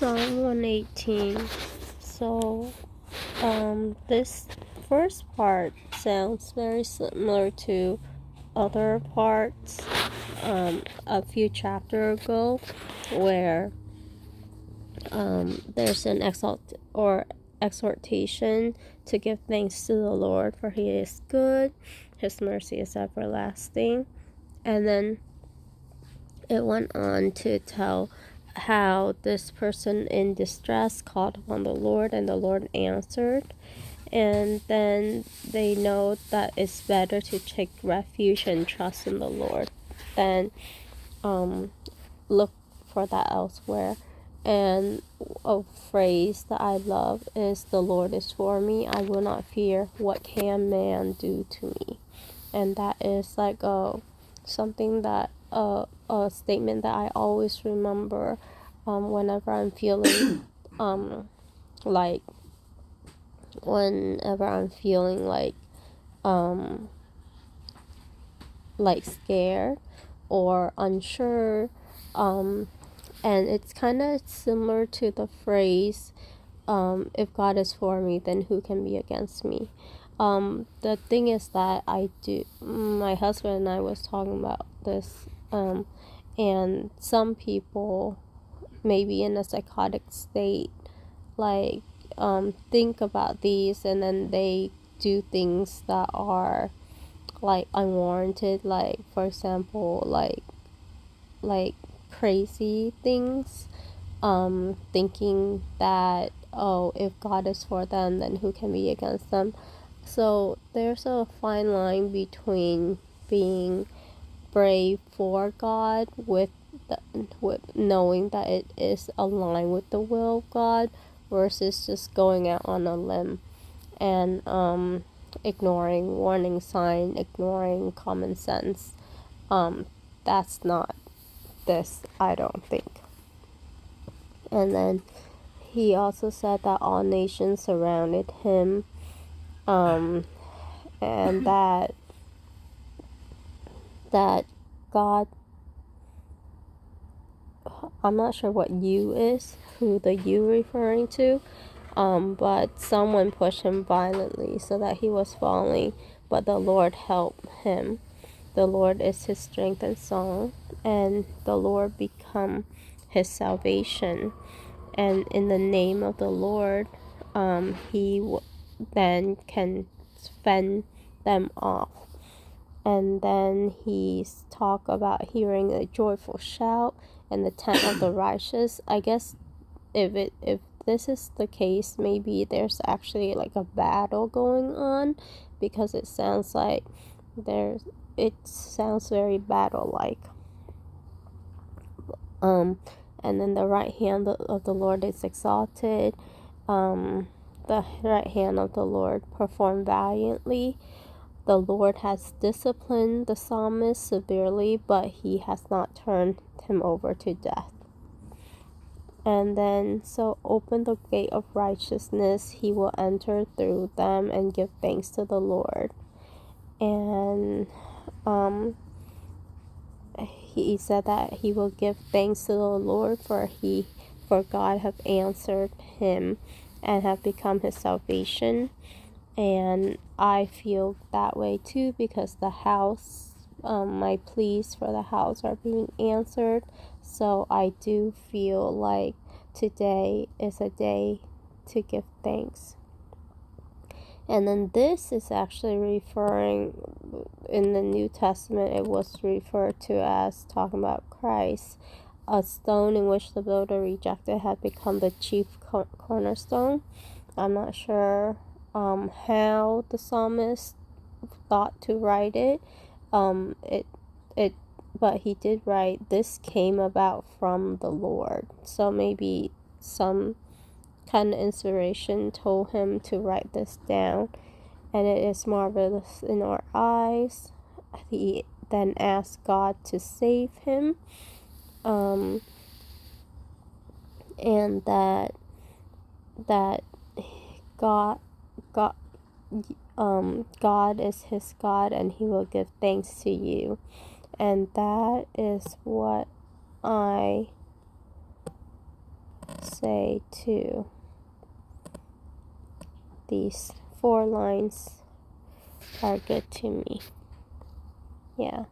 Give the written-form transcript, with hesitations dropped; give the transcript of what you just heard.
Psalm 118. So, this first part sounds very similar to other parts a few chapters ago, where there's an exhortation to give thanks to the Lord, for He is good, His mercy is everlasting, and then it went on to tell how this person in distress called upon the Lord and the Lord answered. And then they know that it's better to take refuge and trust in the Lord than look for that elsewhere. And a phrase that I love is, "The Lord is for me, I will not fear. What can man do to me?" And that is like something that a statement that I always remember whenever I'm feeling like whenever I'm feeling like scared or unsure, and it's kind of similar to the phrase, if God is for me, then who can be against me? The thing is that my husband and I was talking about this, and some people maybe in a psychotic state, like, think about these and then they do things that are like unwarranted, like for example, like crazy things, thinking that, oh, if God is for them, then who can be against them? So there's a fine line between being brave for God with knowing that it is aligned with the will of God, versus just going out on a limb and ignoring warning sign, ignoring common sense. That's not this, I don't think. And then he also said that all nations surrounded him, and that God, I'm not sure what you is, who the you referring to, but someone pushed him violently so that he was falling, but the Lord helped him. The Lord is his strength and song, and the Lord become his salvation. And in the name of the Lord, he then can fend them off. And then he's talk about hearing a joyful shout and the tent of the righteous. I guess if this is the case, maybe there's actually like a battle going on, because it sounds like it sounds very battle-like. And then the right hand of the Lord is exalted. The right hand of the Lord performed valiantly. The Lord has disciplined the psalmist severely, but he has not turned him over to death. And then, so open the gate of righteousness, he will enter through them and give thanks to the Lord. And he said that he will give thanks to the Lord, for God have answered him and have become his salvation. And I feel that way too, because the house, my pleas for the house are being answered. So I do feel like today is a day to give thanks. And then this is actually referring, in the New Testament, it was referred to as talking about Christ. A stone in which the builder rejected had become the chief cornerstone. I'm not sure how the psalmist thought to write it. But he did write, "This came about from the Lord." So maybe some kind of inspiration told him to write this down. And it is marvelous in our eyes. He then asked God to save him, and that God is his God, and he will give thanks to you. And that is what I say too. These 4 lines are good to me. Yeah.